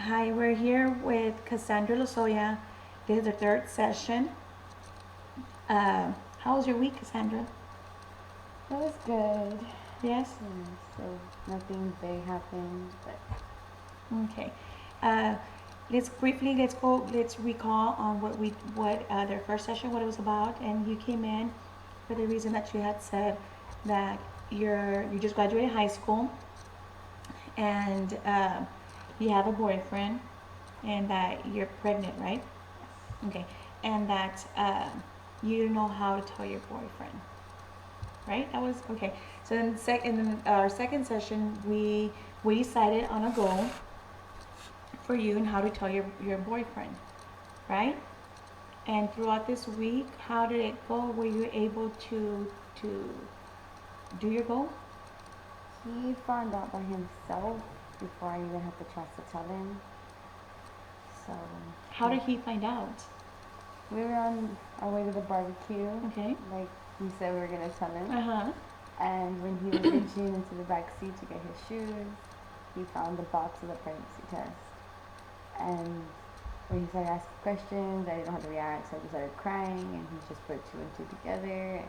Hi, we're here with Cassandra Lozoya. This is the third session. How was your week, Cassandra? It was good. Yes? So nothing big happened, but Okay. Uh, let's recall on what their first session, what it was about. And you came in for the reason that you had said that you just graduated high school and you have a boyfriend and that you're pregnant, right? Okay. And that you know how to tell your boyfriend, right? That was okay. So in our second session, we decided on a goal for you and how to tell your boyfriend, right? And throughout this week, how did it go? Were you able to do your goal? he found out by himself before I even had the chance to tell him. So How did he find out? we were on our way to the barbecue. Okay. Like we said we were gonna tell him. Uh-huh. And when he was reaching into the back seat to get his shoes, he found the box of the pregnancy test. And when he started asking questions, I didn't know how to react, so I just started crying, and he just put two and two together, and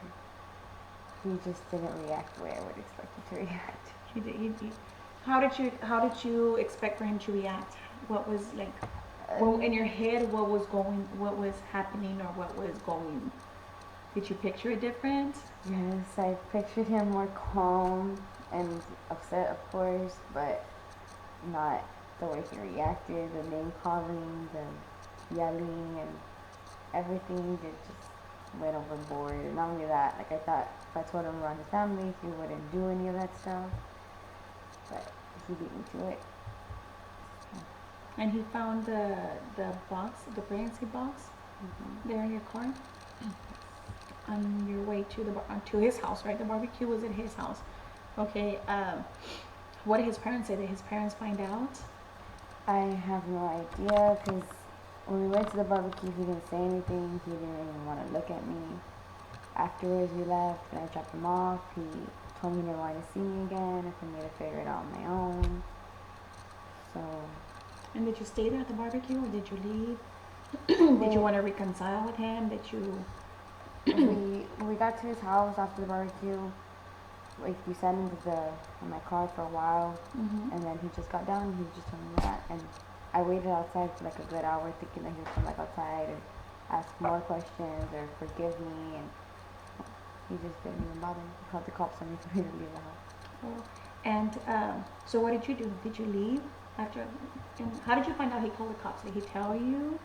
he just didn't react the way I would expect him to react. How did you expect for him to react? What was like, well, in your head, what was happening, or what was going? Did you picture it different? Yes, I pictured him more calm and upset, of course, but not the way he reacted, the name calling, the yelling, and everything. It just went overboard. And not only that, like I thought if I told him around his family, he wouldn't do any of that stuff, but he beat me to it. And he found the box, the pregnancy box, there in your car on your way to his house, right? The barbecue was at his house. Okay. What did his parents say? Did his parents find out? I have no idea because when we went to the barbecue, he didn't say anything. He didn't even want to look at me. Afterwards, we left and I dropped him off. He told me he didn't want to see me again for me to figure it out on my own. So. And did you stay there at the barbecue, or did you leave? Did you want to reconcile with him? Did you? we got to his house after the barbecue. Like we sat in my car for a while, and then he just got down. And he just told me that, and I waited outside for like a good hour, thinking that he would come back outside and ask more questions or forgive me, and he just didn't even bother. He called the cops on me for me to leave the house. Oh. And so what did you do? Did you leave after? And how did you find out he called the cops? Did he tell you?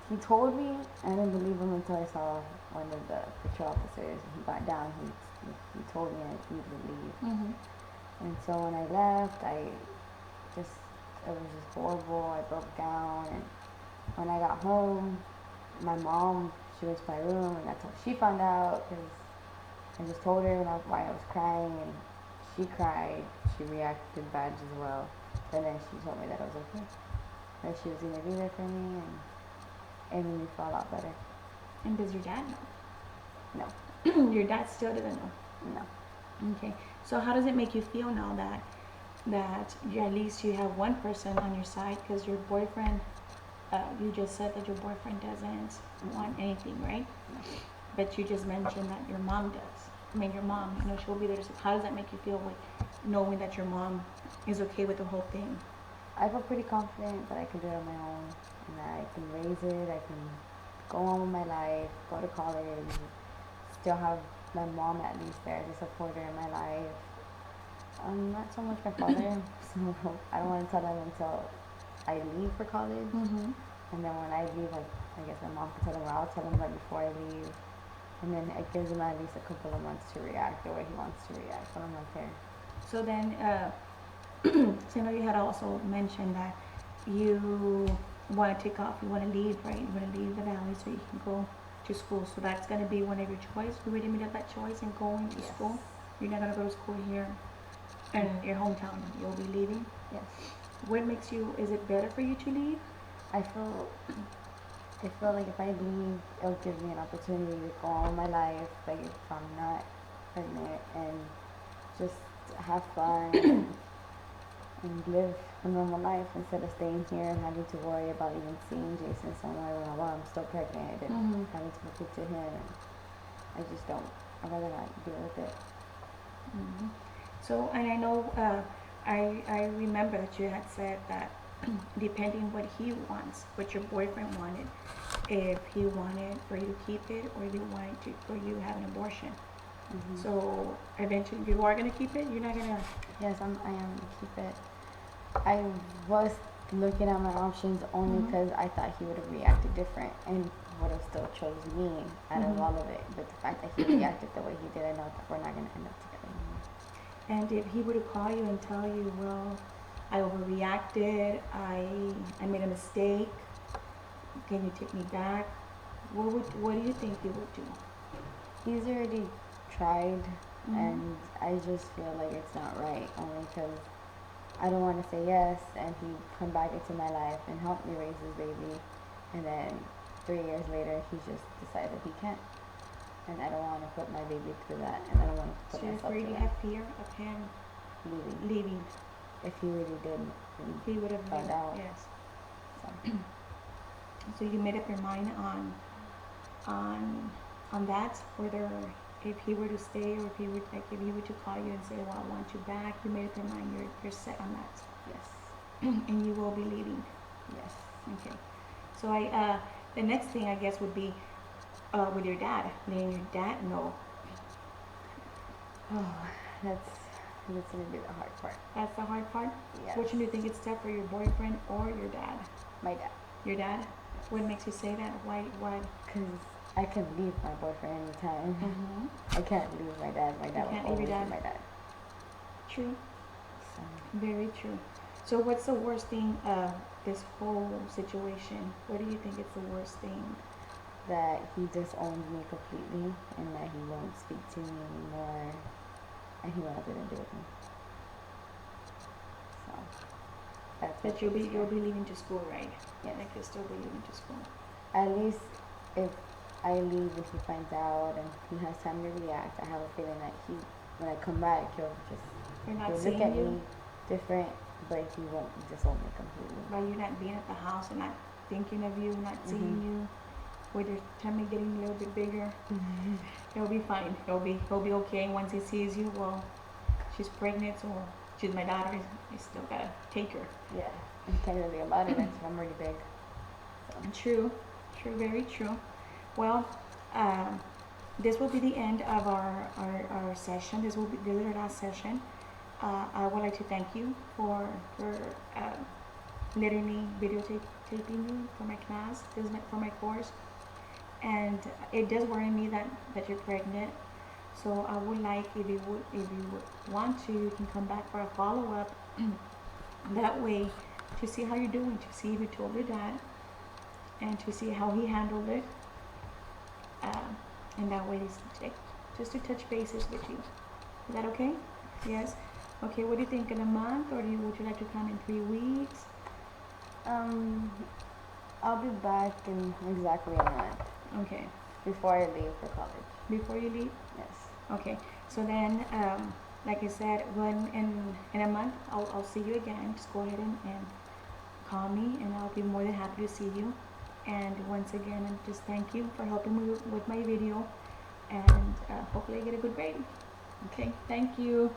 He told me, and I didn't believe him until I saw one of the patrol officers. He got down. He told me I needed to leave. And so when I left, it was just horrible. I broke down, and when I got home, my mom, she went to my room, and that's how she found out, because I just told her why I was crying, and she cried. She reacted bad as well. And then she told me that I was okay, that she was gonna be there for me, and it made me feel a lot better. And does your dad No. know? Your dad still doesn't know. No. Okay. So how does it make you feel now that at least you have one person on your side? Because your boyfriend, you just said that your boyfriend doesn't want anything, right? No. But you just mentioned that your mom does. I mean, your mom, she'll be there. So how does that make you feel with knowing that your mom is okay with the whole thing? I feel pretty confident that I can do it on my own, and that I can raise it. I can go on with my life, go to college, still have my mom at least there as a supporter in my life. Not so much my father, so I don't want to tell him until I leave for college. And then when I leave, I guess my mom can tell him, or I'll tell him right before I leave. And then it gives him at least a couple of months to react the way he wants to react when I'm not there. So then, so I know you had also mentioned that you want to take off, you want to leave, right? You want to leave the valley so you can go to school. So that's going to be one of your choice. You already made up that choice and going to school. You're not going to go to school here in your hometown. You'll be leaving. Yes. What makes you? Is it better for you to leave? I feel like if I leave, it'll give me an opportunity to go on with my life, like if I'm not pregnant, and just have fun and live a normal life instead of staying here and having to worry about even seeing Jason somewhere while I'm still pregnant and having to look to him. I just don't. I'd rather not deal with it. So, and I know, I remember that you had said that depending what he wants, what your boyfriend wanted, if he wanted for you to keep it or you wanted to for you to have an abortion. So eventually you are gonna keep it. You're not gonna. Yes, I am gonna keep it. I was looking at my options only because I thought he would have reacted different and would have still chose me out of all of it. But the fact that he reacted the way he did, I know that we're not gonna end up together anymore. And if he were to call you and tell you, well, I overreacted, I made a mistake, can you take me back? What do you think he would do? He's already tried, and I just feel like it's not right. Only because I don't want to say yes, and he come back into my life and help me raise his baby, and then 3 years later he just decided he can't. And I don't want to put my baby through that, and I don't want to put So myself you through have that. fear of him Leaving. leaving. If he really did, then He would have found out. Yes. So. So you made up your mind on that, whether if he were to stay or if he would if he were to call you and say, well, I want you back, you made up your mind, you're set on that. Yes. And you will be leaving. Yes. Okay. So the next thing I guess would be with your dad, letting your dad know. Oh, that's gonna be the hard part. That's the hard part. Yes. Which one do you think it's tough for your boyfriend or your dad? My dad. Your dad? What makes you say that? Why? Because I can leave my boyfriend anytime. I can't leave my dad. My dad will can't always leave be your dad. my dad. True. So, Very true. So what's the worst thing of this whole situation? What do you think is the worst thing? that he disowned me completely, and that he won't speak to me anymore, and he wants nothing to do with me. So that's But you'll be leaving to school, right? Yes. Like you'll still be leaving to school. At least if I leave and he finds out and he has time to react, I have a feeling that when I come back, he'll You're not look seeing at you me different, but he won't disown me completely. by you not being at the house and not thinking of you, not seeing you. With your tummy getting a little bit bigger, it'll be fine. He'll be okay once he sees you. Well, she's pregnant, so she's my daughter. I still gotta take her. Yeah, and can't really about it. I'm already big. So. True, very true. Well, this will be the end of our session. This is our last session. I would like to thank you for letting me videotaping you for my class. This is for my course. And it does worry me that you're pregnant. So I would like, if you would want to, you can come back for a follow-up. That way, to see how you're doing, to see if you told your dad, and to see how he handled it. And that way, just to touch bases with you. Is that okay? Yes. Okay. What do you think, in a month, or would you like to come in 3 weeks? I'll be back in exactly a month. Okay. Before I leave for college. Before you leave? Yes. Okay. So then, like I said, when in a month, I'll see you again. Just go ahead and call me, and I'll be more than happy to see you. And once again, just thank you for helping me with my video, and hopefully I get a good grade. Okay. Thank you.